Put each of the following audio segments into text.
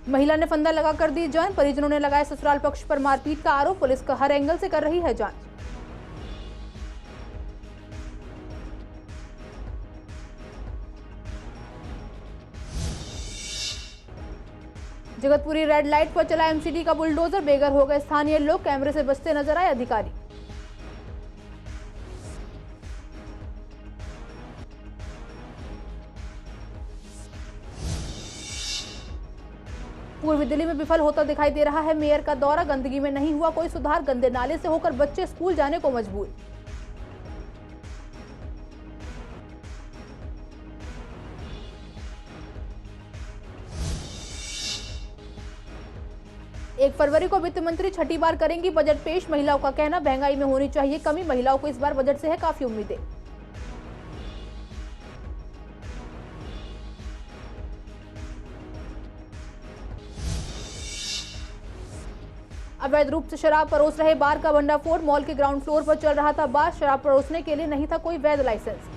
महिला ने फंदा लगाकर दी जान, परिजनों ने लगाया ससुराल पक्ष पर मारपीट का आरोप। पुलिस का हर एंगल से कर रही है जांच। जगतपुरी रेड लाइट पर चला एमसीडी का बुलडोजर, बेघर हो गए स्थानीय लोग। कैमरे से बचते नजर आए अधिकारी। पूर्वी दिल्ली में विफल होता दिखाई दे रहा है मेयर का दौरा। गंदगी में नहीं हुआ कोई सुधार, गंदे नाले से होकर बच्चे स्कूल जाने को मजबूर। एक फरवरी को वित्त मंत्री छठी बार करेंगी बजट पेश। महिलाओं का कहना, महंगाई में होनी चाहिए कमी। महिलाओं को इस बार बजट से है काफी उम्मीदें। अवैध रूप से शराब परोस रहे बार का भंडाफोड़। मॉल के ग्राउंड फ्लोर पर चल रहा था बार। शराब परोसने के लिए नहीं था कोई वैध लाइसेंस।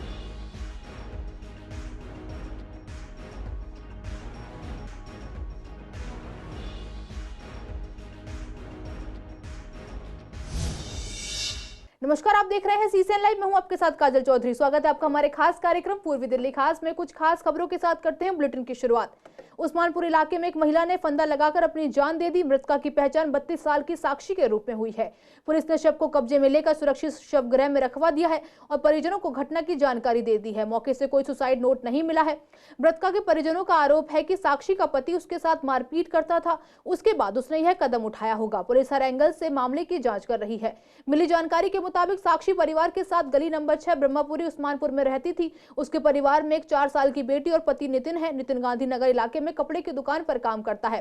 नमस्कार, आप देख रहे हैं सीसीएन लाइव। मैं हूं आपके साथ काजल चौधरी। स्वागत है आपका हमारे खास कार्यक्रम पूर्वी दिल्ली खास में। कुछ खास खबरों के साथ करते हैं बुलेटिन की शुरुआत। उस्मानपुर इलाके में एक महिला ने फंदा लगाकर अपनी जान दे दी। मृतका की पहचान 32 साल की साक्षी के रूप में हुई है। पुलिस ने शव को कब्जे में लेकर सुरक्षित शवगृह में रखवा दिया है और परिजनों को घटना की जानकारी दे दी है। मौके से कोई सुसाइड नोट नहीं मिला है। मृतका के परिजनों का आरोप है कि साक्षी का पति उसके साथ मारपीट करता था, उसके बाद उसने यह कदम उठाया होगा। पुलिस हर एंगल से मामले की जांच कर रही है। मिली जानकारी के मुताबिक साक्षी परिवार के साथ गली नंबर 6 ब्रह्मपुरी उस्मानपुर में रहती थी। उसके परिवार में एक 4 साल की बेटी और पति नितिन है। नितिन गांधी नगर इलाके में कपड़े की दुकान पर काम करता है।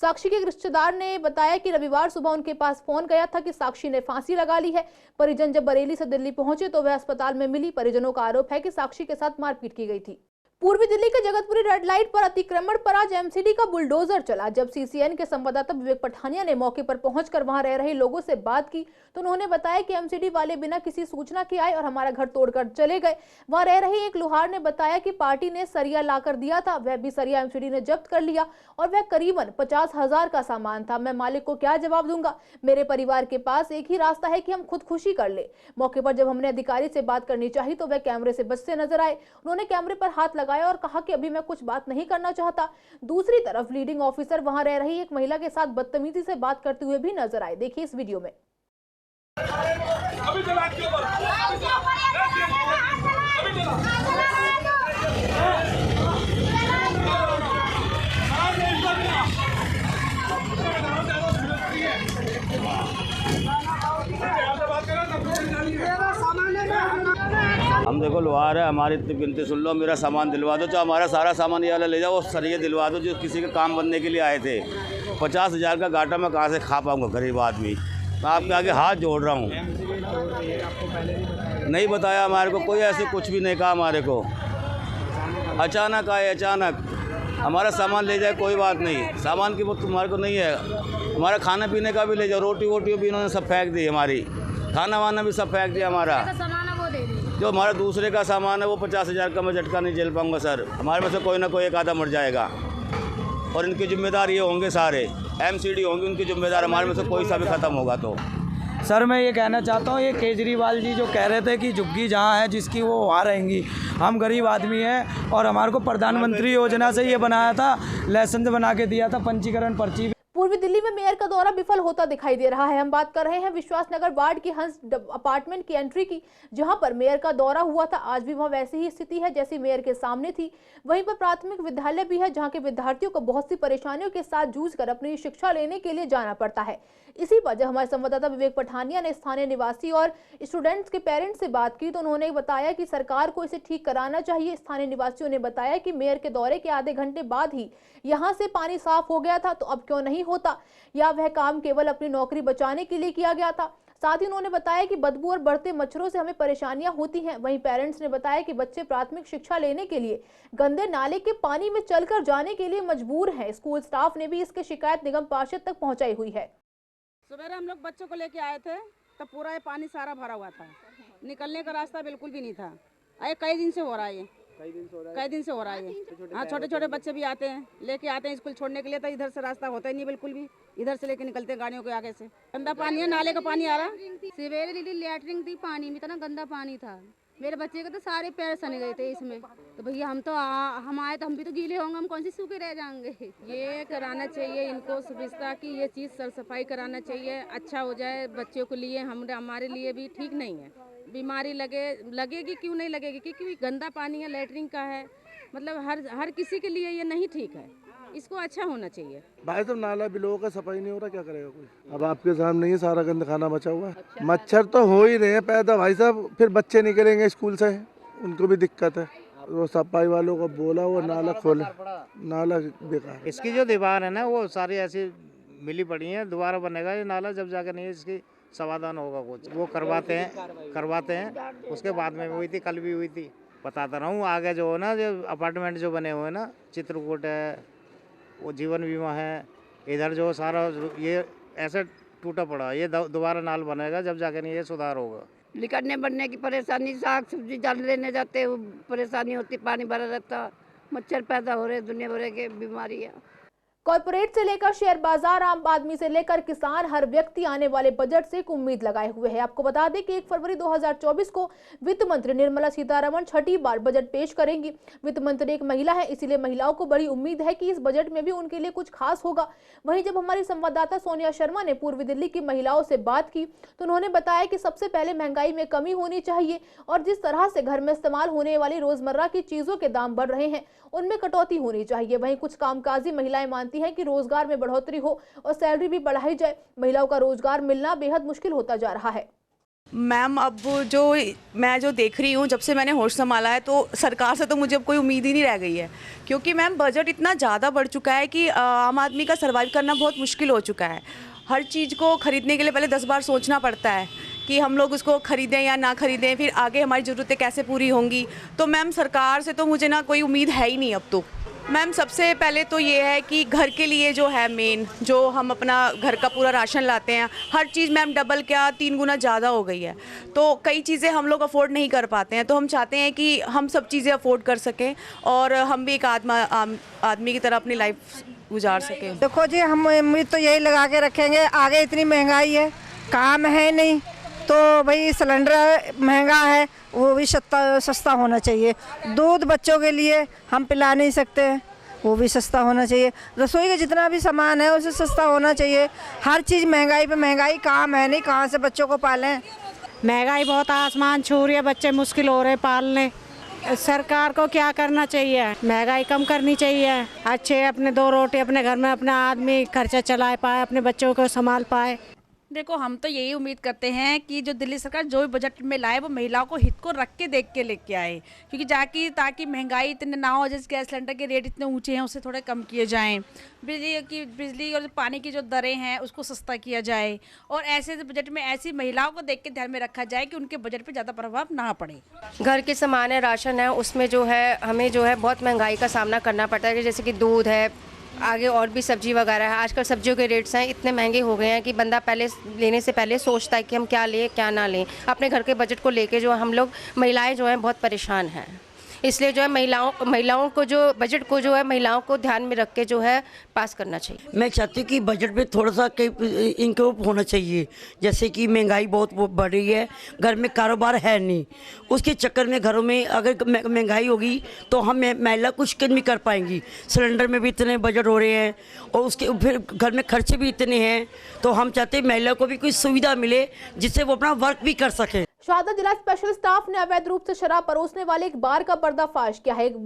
साक्षी के रिश्तेदार ने बताया कि रविवार सुबह उनके पास फोन गया था कि साक्षी ने फांसी लगा ली है। परिजन जब बरेली से दिल्ली पहुंचे तो वह अस्पताल में मिली। परिजनों का आरोप है कि साक्षी के साथ मारपीट की गई थी। पूर्वी दिल्ली के जगतपुरी रेड लाइट पर अतिक्रमण पर आज एमसीडी का बुलडोजर चला। जब सीसीएन के संवाददाता विवेक पठानिया ने मौके पर पहुंचकर वहां रह रहे लोगों से बात की तो उन्होंने बताया कि एमसीडी वाले बिना किसी सूचना के आए और हमारा घर तोड़कर चले गए। वहां रह रहे एक लुहार ने बताया कि पार्टी ने सरिया लाकर दिया था, वह भी सरिया एमसीडी ने जब्त कर लिया और वह करीबन 50,000 का सामान था। मैं मालिक को क्या जवाब दूंगा? मेरे परिवार के पास एक ही रास्ता है कि हम खुदकुशी कर ले। मौके पर जब हमने अधिकारी से बात करनी चाहिए तो वह कैमरे से बचते नजर आए। उन्होंने कैमरे पर हाथ लगाया और कहा कि अभी मैं कुछ बात नहीं करना चाहता। दूसरी तरफ लीडिंग ऑफिसर वहां रह रही एक महिला के साथ बदतमीजी से बात करते हुए भी नजर आए। देखिए इस वीडियो में। हम देखो लोहार है, हमारी इतनी गिनती सुन लो, मेरा सामान दिलवा दो, चाहे हमारा सारा सामान ये वाला ले जाओ, सरिये दिलवा दो जो किसी के काम बनने के लिए आए थे। 50,000 का घाटा मैं कहाँ से खा पाऊँगा गरीब आदमी। मैं आपके आगे हाथ जोड़ रहा हूँ। नहीं बताया हमारे को, कोई ऐसे कुछ भी नहीं कहा हमारे को। अचानक आए, अचानक हमारा सामान ले जाए कोई बात नहीं, सामान की वो तुम्हारे को नहीं है। हमारा खाने पीने का भी ले जाओ, रोटी वोटी भी इन्होंने सब फेंक दी, हमारी खाना वाना भी सब फेंक दिया हमारा। जो हमारा दूसरे का सामान है वो 50,000 का मैं झटका नहीं झेल पाऊंगा सर। हमारे में से कोई ना कोई एक आधा मर जाएगा और इनकी जिम्मेदार ये होंगे, सारे एमसीडी होंगे उनकी जिम्मेदार। हमारे में से कोई सा भी ख़त्म होगा तो सर मैं ये कहना चाहता हूँ, ये केजरीवाल जी जो कह रहे थे कि झुग्गी जहाँ है जिसकी वो वहाँ रहेंगी। हम गरीब आदमी हैं और हमारे को प्रधानमंत्री योजना से ये बनाया था, लाइसेंस बना के दिया था, पंजीकरण पर्ची। पूर्वी दिल्ली में मेयर का दौरा विफल होता दिखाई दे रहा है। हम बात कर रहे हैं विश्वास नगर वार्ड की हंस अपार्टमेंट की एंट्री की, जहां पर मेयर का दौरा हुआ था। आज भी वहां वैसी ही स्थिति है जैसी मेयर के सामने थी। वहीं पर प्राथमिक विद्यालय भी है जहां के विद्यार्थियों को बहुत सी परेशानियों के साथ जूझकर अपनी शिक्षा लेने के लिए जाना पड़ता है। इसी वजह हमारे संवाददाता विवेक पठानिया ने स्थानीय निवासी और स्टूडेंट्स के पेरेंट्स से बात की तो उन्होंने बताया कि सरकार को इसे ठीक कराना चाहिए। स्थानीय निवासियों ने बताया कि मेयर के दौरे के आधे घंटे बाद ही यहां से पानी साफ हो गया था, तो अब क्यों नहीं होता, या वह काम केवल अपनी नौकरी बचाने के लिए किया गया था। साथ ही उन्होंने बताया कि बदबू और बढ़ते मच्छरों से हमें परेशानियां होती हैं। वहीं पेरेंट्स ने बताया कि बच्चे प्राथमिक शिक्षा लेने के लिए गंदे नाले के पानी में चलकर जाने के लिए मजबूर हैं। स्कूल स्टाफ ने भी इसकी शिकायत निगम पार्षद तक पहुंचाई हुई है। सुबह हम लोग बच्चों को लेके आए थे तब पूरा ये पानी सारा भरा हुआ था, निकलने का रास्ता बिल्कुल भी नहीं था। कई दिन से हो रहा है ये। कई दिन से हो रहा है। हाँ, छोटे छोटे बच्चे भी आते हैं, लेके आते हैं स्कूल छोड़ने के लिए, तो इधर से रास्ता होता ही नहीं बिल्कुल भी, इधर से लेके निकलते हैं गाड़ियों के आगे से। गंदा पानी है, नाले का पानी आ रहा। सवेरे दीदी लैटरिन थी, पानी में इतना गंदा पानी था, मेरे बच्चे के तो सारे पैर सने गए थे इसमें। तो भैया हम आए तो हम भी तो गीले होंगे, हम कौन से सूखे रह जाएंगे। ये कराना चाहिए इनको सुविधा की, ये चीज़ साफ सफाई कराना चाहिए, अच्छा हो जाए बच्चों के लिए, हमारे लिए भी ठीक नहीं है। बीमारी लगेगी क्यों नहीं लगेगी, क्योंकि गंदा पानी है, लैटरिन का है, मतलब हर किसी के लिए ये नहीं ठीक है, इसको अच्छा होना चाहिए। भाई तो नाला बिलो का सफाई नहीं हो रहा, क्या करेगा कोई। अब आपके सामने ही सारा गंदा खाना बचा हुआ है। अच्छा, मच्छर तो हो ही रहे हैं पैदा भाई साहब, फिर बच्चे निकलेंगे स्कूल से, उनको भी दिक्कत है। वो सफाई वालों को बोला वो नाला खोले, नाला बेकार। इसकी जो दीवार है ना वो सारी ऐसी मिली पड़ी है, दोबारा बनेगा ये नाला जब जाकर नहीं इसकी समाधान होगा कुछ, वो करवाते हैं। उसके बाद में हुई थी, कल भी हुई थी। बताता रहा हूँ, आगे जो है ना, जो अपार्टमेंट जो बने हुए हैं ना, चित्रकूट है, वो जीवन बीमा है, इधर जो सारा ये ऐसे टूटा पड़ा, ये दोबारा नाल बनेगा जब जाके नहीं ये सुधार होगा। निकलने बढ़ने की परेशानी, साग सब्जी जल लेने जाते परेशानी होती, पानी भरा रहता, मच्छर पैदा हो रहे, दुनिया भर के बीमारियाँ। कॉर्पोरेट से लेकर शेयर बाजार, आम आदमी से लेकर किसान, हर व्यक्ति आने वाले बजट से एक उम्मीद लगाए हुए है। आपको बता दें कि 1 फरवरी 2024 को वित्त मंत्री निर्मला सीतारमण छठी बार बजट पेश करेंगी। वित्त मंत्री एक महिला है, इसीलिए महिलाओं को बड़ी उम्मीद है कि इस बजट में भी उनके लिए कुछ खास होगा। वहीं जब हमारी संवाददाता सोनिया शर्मा ने पूर्वी दिल्ली की महिलाओं से बात की तो उन्होंने बताया कि सबसे पहले महंगाई में कमी होनी चाहिए और जिस तरह से घर में इस्तेमाल होने वाली रोजमर्रा की चीजों के दाम बढ़ रहे हैं उनमें कटौती होनी चाहिए। वहीं कुछ कामकाजी महिलाएं मानती हैं कि रोजगार में बढ़ोतरी हो और सैलरी भी बढ़ाई जाए। महिलाओं का रोजगार मिलना बेहद मुश्किल होता जा रहा है। मैम, अब मैं जो देख रही हूँ, जब से मैंने होश संभाला है तो सरकार से तो मुझे अब कोई उम्मीद ही नहीं रह गई है, क्योंकि मैम बजट इतना ज़्यादा बढ़ चुका है कि आम आदमी का सर्वाइव करना बहुत मुश्किल हो चुका है। हर चीज़ को खरीदने के लिए पहले 10 बार सोचना पड़ता है कि हम लोग उसको खरीदें या ना खरीदें, फिर आगे हमारी ज़रूरतें कैसे पूरी होंगी। तो मैम सरकार से तो मुझे ना कोई उम्मीद है ही नहीं अब तो। मैम सबसे पहले तो ये है कि घर के लिए जो है मेन, जो हम अपना घर का पूरा राशन लाते हैं, हर चीज़ मैम डबल क्या 3 गुना ज़्यादा हो गई है, तो कई चीज़ें हम लोग अफोर्ड नहीं कर पाते हैं। तो हम चाहते हैं कि हम सब चीज़ें अफोर्ड कर सकें और हम भी एक आदमी की तरह अपनी लाइफ गुजार सकें। देखो जी, हम उम्मीद तो यही लगा के रखेंगे, आगे इतनी महंगाई है, काम है नहीं, तो भाई सिलेंडर महंगा है, वो भी सस्ता होना चाहिए। दूध बच्चों के लिए हम पिला नहीं सकते, वो भी सस्ता होना चाहिए। रसोई का जितना भी सामान है उसे सस्ता होना चाहिए। हर चीज़ महंगाई पे महंगाई, काम है नहीं, कहाँ से बच्चों को पालें। महंगाई बहुत आसमान छू रही है, बच्चे मुश्किल हो रहे पालने। सरकार को क्या करना चाहिए, महंगाई कम करनी चाहिए, अच्छे अपने 2 रोटी अपने घर में अपना आदमी खर्चा चला पाए, अपने बच्चों को संभाल पाए। देखो, हम तो यही उम्मीद करते हैं कि जो दिल्ली सरकार जो भी बजट में लाए वो महिलाओं को हित को रख के देख के लेके आए, क्योंकि ताकि महंगाई इतने ना हो, जैसे गैस सिलेंडर के रेट इतने ऊंचे हैं उसे थोड़े कम किए जाएं, बिजली और पानी की जो दरें हैं उसको सस्ता किया जाए, और ऐसे बजट में ऐसी महिलाओं को देख के ध्यान में रखा जाए कि उनके बजट पर ज़्यादा प्रभाव ना पड़े। घर के सामान है, राशन है, उसमें जो है हमें जो है बहुत महंगाई का सामना करना पड़ता है, जैसे कि दूध है, आगे और भी सब्जी वगैरह है। आजकल सब्जियों के रेट्स हैं इतने महंगे हो गए हैं कि बंदा पहले लेने से पहले सोचता है कि हम क्या लें क्या ना लें। अपने घर के बजट को लेके जो हम लोग महिलाएं जो हैं बहुत परेशान हैं, इसलिए जो है महिलाओं को जो बजट को जो है महिलाओं को ध्यान में रख के जो है पास करना चाहिए। मैं चाहती हूँ कि बजट में थोड़ा सा इंक्रीज होना चाहिए, जैसे कि महंगाई बहुत बढ़ रही है, घर में कारोबार है नहीं, उसके चक्कर में घरों में अगर महंगाई होगी तो हम महिला कुछ नहीं कर पाएंगी। सिलेंडर में भी इतने बजट हो रहे हैं और उसके फिर घर में खर्चे भी इतने हैं, तो हम चाहते हैं महिला को भी कोई सुविधा मिले जिससे वो अपना वर्क भी कर सकें। शाहदा जिला स्पेशल स्टाफ ने अवैध रूप से शराब परोसने वाले एक बार का पर्दाफाश किया है। एक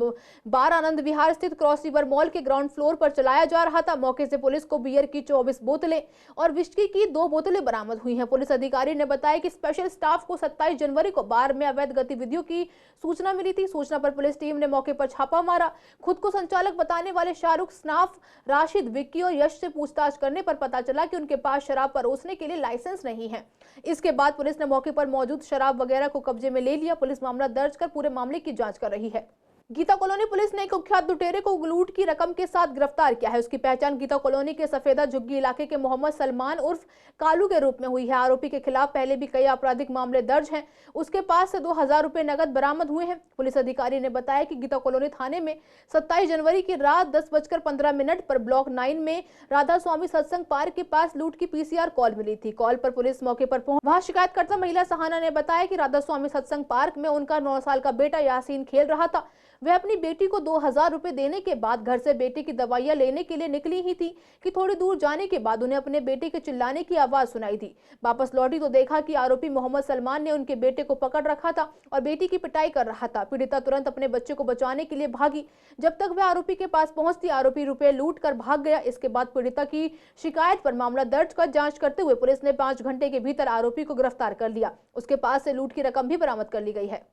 बार आनंद विहार स्थित क्रॉस रिवर मॉल के ग्राउंड फ्लोर पर चलाया जा रहा था। मौके से पुलिस को बियर की 24 बोतलें और विस्की की 2 बोतलें बरामद हुई हैं। पुलिस अधिकारी ने बताया कि स्पेशल स्टाफ को 27 जनवरी को बार में अवैध गतिविधियों की सूचना मिली थी। सूचना पर पुलिस टीम ने मौके पर छापा मारा। खुद को संचालक बताने वाले शाहरुख, स्नाफ, राशिद, विक्की और यश से पूछताछ करने पर पता चला कि उनके पास शराब परोसने के लिए लाइसेंस नहीं है। इसके बाद पुलिस ने मौके पर मौजूद शराब वगैरह को कब्जे में ले लिया। पुलिस मामला दर्ज कर पूरे मामले की जांच कर रही है। गीता कॉलोनी पुलिस ने एक कुख्यात लुटेरे को लूट की रकम के साथ गिरफ्तार किया है। उसकी पहचान गीता कॉलोनी के सफेदा झुग्गी इलाके के मोहम्मद सलमान उर्फ कालू के रूप में हुई है। आरोपी के खिलाफ पहले भी कई आपराधिक मामले दर्ज हैं। उसके पास से 2000 रुपए नकद बरामद हुए हैं। पुलिस अधिकारी ने बताया कि गीता कॉलोनी थाने में 27 जनवरी की रात 10:15 पर ब्लॉक 9 में राधा स्वामी सत्संग पार्क के पास लूट की पीसीआर कॉल मिली थी। कॉल पर पुलिस मौके पर पहुंची। वहां शिकायतकर्ता महिला सहाना ने बताया कि राधा स्वामी सत्संग पार्क में उनका 9 साल का बेटा यासीन खेल रहा था। वह अपनी बेटी को 2000 रुपए देने के बाद घर से बेटी की दवाइयां लेने के लिए निकली ही थी कि थोड़ी दूर जाने के बाद उन्हें अपने बेटे के चिल्लाने की आवाज सुनाई दी। वापस लौटी तो देखा कि आरोपी मोहम्मद सलमान ने उनके बेटे को पकड़ रखा था और बेटी की पिटाई कर रहा था। पीड़िता तुरंत अपने बच्चे को बचाने के लिए भागी। जब तक वह आरोपी के पास पहुंचती, आरोपी रुपए लूट कर भाग गया। इसके बाद पीड़िता की शिकायत पर मामला दर्ज कर जांच करते हुए पुलिस ने 5 घंटे के भीतर आरोपी को गिरफ्तार कर लिया। उसके पास से लूट की रकम भी बरामद कर ली गई है।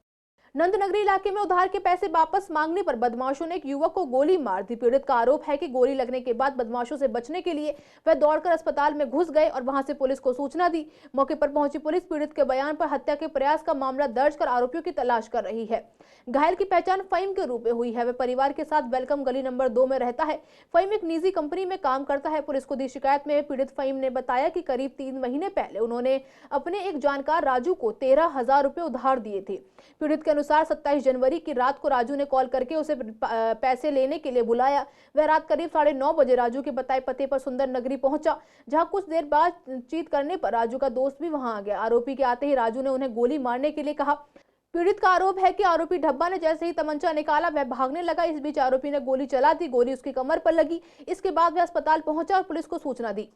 नंदनगरी इलाके में उधार के पैसे वापस मांगने पर बदमाशों ने एक युवक को गोली मार दी। पीड़ित का आरोप है कि गोली लगने के बाद बदमाशों से बचने के लिए वह दौड़कर अस्पताल में घुस गए और वहां से पुलिस को सूचना दी। मौके पर पहुंची पुलिस पीड़ित के बयान पर हत्या के प्रयास का मामला दर्ज कर आरोपियों की तलाश कर रही है। घायल की पहचान फहीम के रूप में हुई है। वह परिवार के साथ वेलकम गली नंबर 2 में रहता है। फहीम एक निजी कंपनी में काम करता है। पुलिस को दी शिकायत में पीड़ित फहीम ने बताया कि करीब 3 महीने पहले उन्होंने अपने एक जानकार राजू को 13,000 रुपए उधार दिए थे। पीड़ित के अनुसार 27 जनवरी की रात को राजू ने कॉल करके उसे पैसे लेने के लिए बुलाया। वह रात करीब 9:30 बजे राजू के बताए पते पर सुंदर नगरी पहुंचा, जहां कुछ देर बाद बातचीत करने पर राजू का दोस्त भी वहां आ गया। आरोपी के आते ही राजू ने उन्हें गोली मारने के लिए कहा। पीड़ित का आरोप है कि आरोपी ढब्बा ने जैसे ही तमंचा निकाला वह भागने लगा। इस बीच आरोपी ने गोली चला दी। गोली उसकी कमर पर लगी। इसके बाद वह अस्पताल पहुंचा और पुलिस को सूचना दी।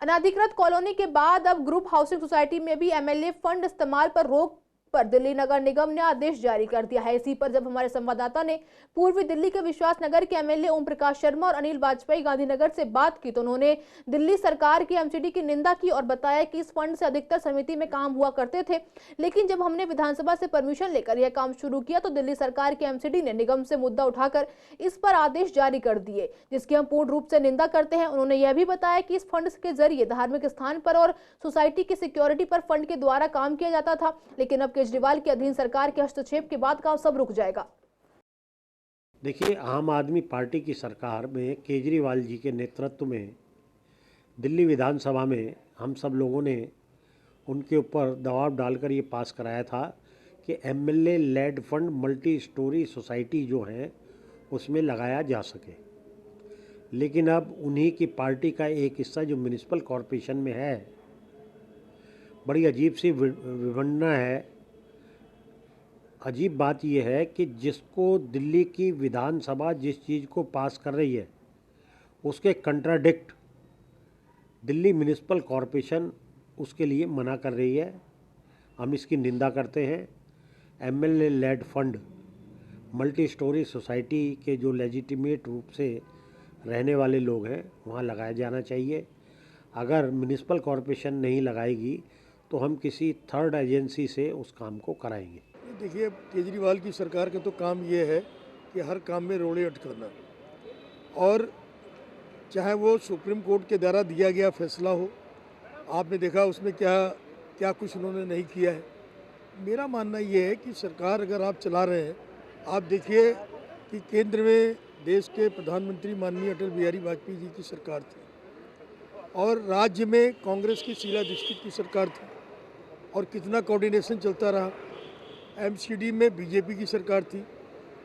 अनाधिकृत कॉलोनी के बाद अब ग्रुप हाउसिंग सोसाइटी में भी एमएलए फंड इस्तेमाल पर रोक पर दिल्ली नगर निगम ने आदेश जारी कर दिया है। इसी पर जब हमारे संवाददाता ने पूर्वी दिल्ली के विश्वास नगर के एमएलए ओम प्रकाश शर्मा और अनिल वाजपेयी गांधीनगर से बात की तो उन्होंने दिल्ली सरकार की एमसीडी की निंदा की और बताया कि इस फंड से अधिकतर समिति में काम हुआ करते थे, लेकिन जब हमने विधानसभा से परमिशन लेकर यह काम शुरू किया तो दिल्ली सरकार की एमसीडी ने निगम से मुद्दा उठाकर इस पर आदेश जारी कर दिए, जिसकी हम पूर्ण रूप से निंदा करते हैं। उन्होंने यह भी बताया कि इस फंड के जरिए धार्मिक स्थान पर और सोसाइटी की सिक्योरिटी पर फंड के द्वारा काम किया जाता था, लेकिन अब केजरीवाल के अधीन सरकार के हस्तक्षेप के बाद काम सब रुक जाएगा। देखिए, आम आदमी पार्टी की सरकार में केजरीवाल जी के नेतृत्व में दिल्ली विधानसभा में हम सब लोगों ने उनके ऊपर दबाव डालकर ये पास कराया था कि MLA led fund multi storey society जो है उसमें लगाया जा सके। लेकिन अब उन्हीं की पार्टी का एक हिस्सा जो म्युनिसिपल कॉरपोरेशन में है, बड़ी अजीब सी विडंबना है। अजीब बात यह है कि जिसको दिल्ली की विधानसभा जिस चीज़ को पास कर रही है उसके कंट्राडिक्ट दिल्ली म्युनिसिपल कॉरपोरेशन उसके लिए मना कर रही है। हम इसकी निंदा करते हैं। MLA led fund multi storey society के जो लेजिटिमेट रूप से रहने वाले लोग हैं वहाँ लगाया जाना चाहिए। अगर म्युनिसिपल कॉरपोरेशन नहीं लगाएगी तो हम किसी थर्ड एजेंसी से उस काम को कराएंगे। देखिए, केजरीवाल की सरकार का तो काम ये है कि हर काम में रोड़े अटकाना, और चाहे वो सुप्रीम कोर्ट के द्वारा दिया गया फैसला हो, आपने देखा उसमें क्या कुछ उन्होंने नहीं किया है। मेरा मानना ये है कि सरकार अगर आप चला रहे हैं, आप देखिए कि केंद्र में देश के प्रधानमंत्री माननीय अटल बिहारी वाजपेयी जी की सरकार थी और राज्य में कांग्रेस की शीला दीक्षित की सरकार थी, और कितना कोऑर्डिनेशन चलता रहा। एमसीडी में बीजेपी की सरकार थी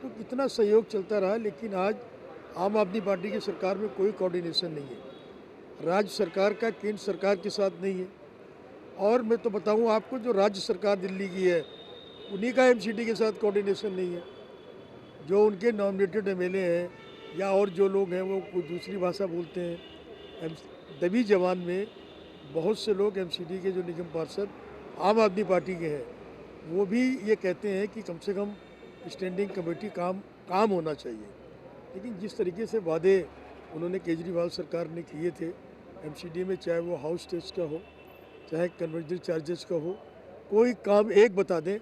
तो कितना सहयोग चलता रहा, लेकिन आज आम आदमी पार्टी की सरकार में कोई कोऑर्डिनेशन नहीं है। राज्य सरकार का केंद्र सरकार के साथ नहीं है। और मैं तो बताऊं आपको, जो राज्य सरकार दिल्ली की है उन्हीं का एमसीडी के साथ कोऑर्डिनेशन नहीं है। जो उनके नॉमिनेटेड एमएलए हैं या और जो लोग हैं वो कोई दूसरी भाषा बोलते हैं। दबी जबान में बहुत से लोग एमसीडी के जो निगम पार्षद आम आदमी पार्टी के हैं वो भी ये कहते हैं कि कम से कम स्टैंडिंग कमेटी काम होना चाहिए। लेकिन जिस तरीके से वादे उन्होंने केजरीवाल सरकार ने किए थे एमसीडी में, चाहे वो हाउस टैक्स का हो चाहे कन्वर्जन चार्जेस का हो, कोई काम एक बता दें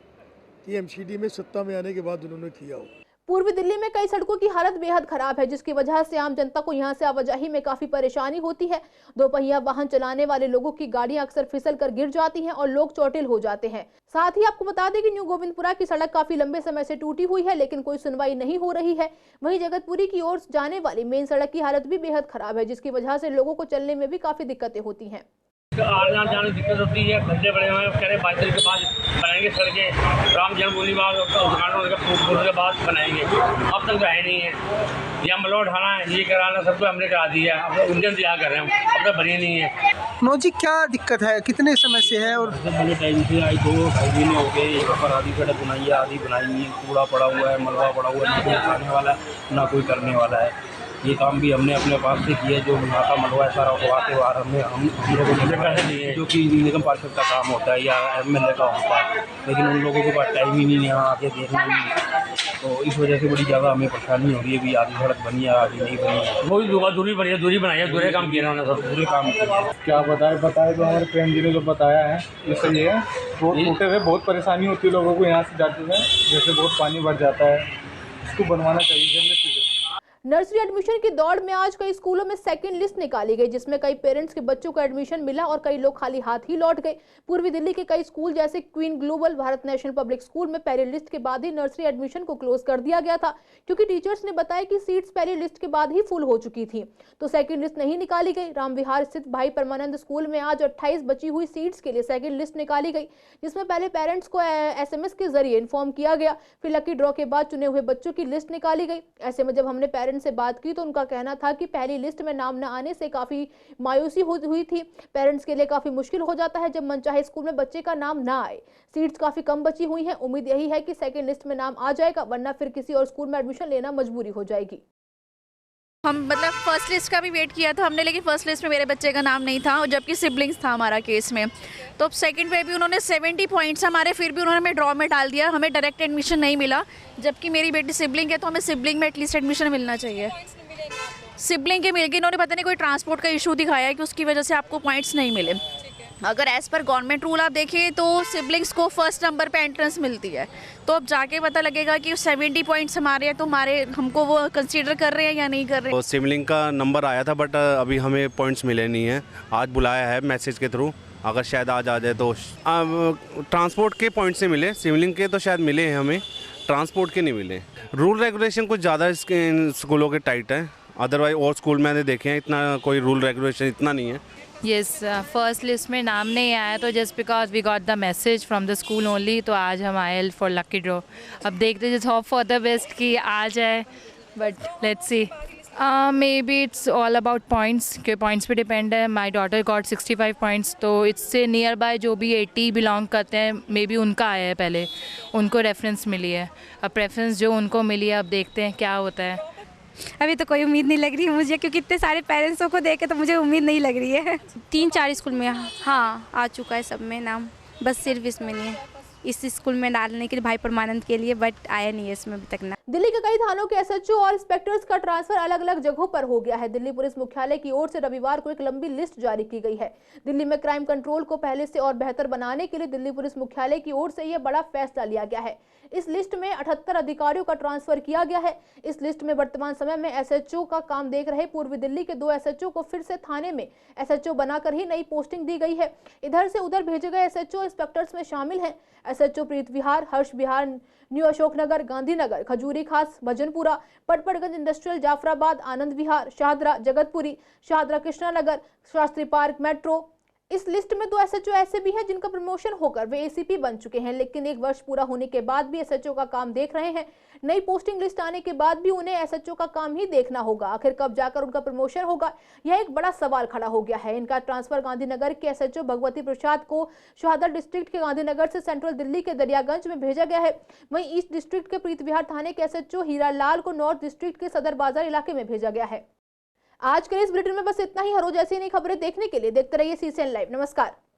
कि एमसीडी में सत्ता में आने के बाद उन्होंने किया हो। पूर्वी दिल्ली में कई सड़कों की हालत बेहद खराब है, जिसकी वजह से आम जनता को यहां से आवाजाही में काफी परेशानी होती है। दोपहिया वाहन चलाने वाले लोगों की गाड़ियां अक्सर फिसल कर गिर जाती हैं और लोग चोटिल हो जाते हैं। साथ ही आपको बता दें कि न्यू गोविंदपुरा की सड़क काफी लंबे समय से टूटी हुई है, लेकिन कोई सुनवाई नहीं हो रही है। वहीं जगतपुरी की ओर जाने वाली मेन सड़क की हालत भी बेहद खराब है, जिसकी वजह से लोगों को चलने में भी काफी दिक्कतें होती हैं। आने जाने दिक्कत होती है, खड्डे बड़े हुए हैं, कह रहे 22 के बाद बनाएंगे सड़कें, राम जन्मभूमि का उद्घाटन के बाद बनाएंगे, अब तक तो है नहीं है। या मलो उठाना है, ये कराना, सब कुछ हमने करा दिया, अब इंजन तैयार कर रहे हैं, अब तक बनी नहीं है। नौजी क्या दिक्कत है, कितने समय से है? और बड़े टाइम से आई 2-2.5 महीने हो गए, यहाँ पर आधी सड़क बनाई है, आधी बनाई नहीं है, कूड़ा पड़ा हुआ है, मलबा पड़ा हुआ है, ना कोई उठाने वाला है ना कोई करने वाला है। ये काम भी हमने अपने पास से किया, जो नाका मलबा है सारा उठवाते हुआ हम लोगों को पैसे दिए, जो कि निगम पार्षद का काम होता है या MLA का होता है, लेकिन उन लोगों के पास टाइम ही नहीं है यहाँ आके देखना नहीं। तो इस वजह से बड़ी ज़्यादा हमें परेशानी हो रही है। भी आधी सड़क बनी है, आधी नहीं बनी है, वही दूरी बनी है, दूरी बनाई है, दूसरे काम किए उन्होंने, सब पूरे काम किए। क्या बताए तो हमारे प्रेम जी ने जो बताया है इससे ये है, रोड टूटे हुए बहुत परेशानी होती है लोगों को यहाँ से जाते हुए, जैसे बहुत पानी भर जाता है, इसको बनवाना चाहिए। नर्सरी एडमिशन की दौड़ में आज कई स्कूलों में सेकंड लिस्ट निकाली गई, जिसमें कई पेरेंट्स के बच्चों को एडमिशन मिला और कई लोग खाली हाथ ही लौट गए। पूर्वी दिल्ली के कई स्कूल जैसे queen global, Bharat national public school में पहली लिस्ट के बाद ही नर्सरी एडमिशन को क्लोज कर दिया गया था, क्योंकि टीचर्स ने बताया कि सीट्स पहली लिस्ट के बाद ही फुल हो चुकी थी, तो सेकंड लिस्ट नहीं निकाली गई। रामविहार स्थित भाई परमानंद स्कूल में आज 28 बची हुई सीट्स के लिए सेकंड लिस्ट निकाली गई, जिसमें पहले पेरेंट्स को SMS के जरिए इन्फॉर्म किया गया, फिर लकी ड्रॉ के बाद चुने हुए बच्चों की लिस्ट निकाली गई। ऐसे में जब हमने पेरेंट्स से बात की तो उनका कहना था कि पहली लिस्ट में नाम न आने से काफी मायूसी हुई थी। पेरेंट्स के लिए काफी मुश्किल हो जाता है जब मनचाहे स्कूल में बच्चे का नाम ना आए। सीट्स काफी कम बची हुई हैं। उम्मीद यही है कि सेकंड लिस्ट में नाम आ जाएगा, वरना फिर किसी और स्कूल में एडमिशन लेना मजबूरी हो जाएगी। हम मतलब फर्स्ट लिस्ट का भी वेट किया था हमने, लेकिन फर्स्ट लिस्ट में मेरे बच्चे का नाम नहीं था, और जबकि सिबलिंग्स था हमारा केस में। तो सेकंड पे भी उन्होंने 70 पॉइंट्स हमारे, फिर भी उन्होंने हमें ड्रॉ में डाल दिया, हमें डायरेक्ट एडमिशन नहीं मिला। जबकि मेरी बेटी सिबलिंग है तो हमें सिबलिंग में एटलीस्ट एडमिशन मिलना चाहिए। सिबलिंग के मिल गई, इन्होंने पता नहीं कोई ट्रांसपोर्ट का इशू दिखाया है कि उसकी वजह से आपको पॉइंट्स नहीं मिले। अगर एज़ पर गवर्नमेंट रूल आप देखें तो सिबलिंग्स को फर्स्ट नंबर पे एंट्रेंस मिलती है, तो अब जाके पता लगेगा कि 70 पॉइंट्स हमारे हैं तो हमको वो कंसीडर कर रहे हैं या नहीं कर रहे हैं। सिबलिंग का नंबर आया था, बट अभी हमें पॉइंट्स मिले नहीं हैं। आज बुलाया है मैसेज के थ्रू, अगर शायद आज आ जाए तो। ट्रांसपोर्ट के पॉइंट से मिले, सिबलिंग के तो शायद मिले हैं, हमें ट्रांसपोर्ट के नहीं मिले। रूल रेगुलेशन कुछ ज़्यादा स्कूलों के टाइट है, अदरवाइज और स्कूल मैंने देखे हैं इतना कोई रूल रेगुलेशन इतना नहीं है। यस, फर्स्ट लिस्ट में नाम नहीं आया तो just because we got the message from the school only, तो आज हम आए फॉर लकी ड्रॉ। अब देखते just hope for the best कि आ जाए, but let's see. Maybe it's all about points, के पॉइंट्स पे डिपेंड है। माई डॉटर गॉट 65 पॉइंट्स, तो इससे नियर बाय जो भी 80 बिलोंग करते हैं मे बी उनका आया है, पहले उनको रेफरेंस मिली है। अब प्रेफरेंस जो उनको मिली है, अब देखते हैं क्या होता है। अभी तो कोई उम्मीद नहीं लग रही मुझे, क्योंकि इतने सारे पेरेंट्सों को देख के तो मुझे उम्मीद नहीं लग रही है। 3-4 स्कूल में हाँ आ चुका है सब में नाम, बस सिर्फ इसमें नहीं है, इस स्कूल में डालने के लिए भाई परमानंद के लिए, बट आया नहीं है इसमें अभी तक ना। दिल्ली के कई थानों के SHO और इंस्पेक्टर्स का ट्रांसफर अलग अलग जगहों पर हो गया है। दिल्ली पुलिस मुख्यालय की ओर से रविवार को एक लंबी लिस्ट जारी की गई है। दिल्ली में क्राइम कंट्रोल को पहले से और बेहतर बनाने के लिए दिल्ली पुलिस मुख्यालय की ओर से यह बड़ा फैसला लिया गया है। इस लिस्ट में 78 अधिकारियों का ट्रांसफर किया गया है। इस लिस्ट में वर्तमान समय में SHO का काम देख रहे पूर्वी दिल्ली के 2 SHO को फिर से थाने में SHO बनाकर ही नई पोस्टिंग दी गई है। इधर से उधर भेजे गए SHO इंस्पेक्टर्स में शामिल हैं SHO प्रीत विहार, हर्ष विहार, न्यू अशोकनगर, गांधीनगर, खजूरी खास, Bhajanpura, Patparganj industrial, Jafrabad, Anand Vihar, Shahdara, Jagatpuri, Shahdara Krishnanagar, Shastri park, metro. इस लिस्ट में 2 SHO ऐसे भी हैं जिनका प्रमोशन होकर वे ACP बन चुके हैं, लेकिन 1 वर्ष पूरा होने के बाद भी SHO का काम देख रहे हैं। नई पोस्टिंग लिस्ट आने के बाद भी उन्हें SHO का काम ही देखना होगा। आखिर कब जाकर उनका प्रमोशन होगा, यह एक बड़ा सवाल खड़ा हो गया है। इनका ट्रांसफर गांधीनगर के SHO भगवती प्रसाद को शाहदरा डिस्ट्रिक्ट के गांधीनगर से सेंट्रल दिल्ली के दरियागंज में भेजा गया है। वहीं ईस्ट डिस्ट्रिक्ट के प्रीत विहार थाने के SHO हीरा लाल को नॉर्थ डिस्ट्रिक्ट के सदर बाजार इलाके में भेजा गया है। आज के इस बुलेटिन में बस इतना ही। हर रोज ऐसी नई खबरें देखने के लिए देखते रहिए CCN लाइव। नमस्कार।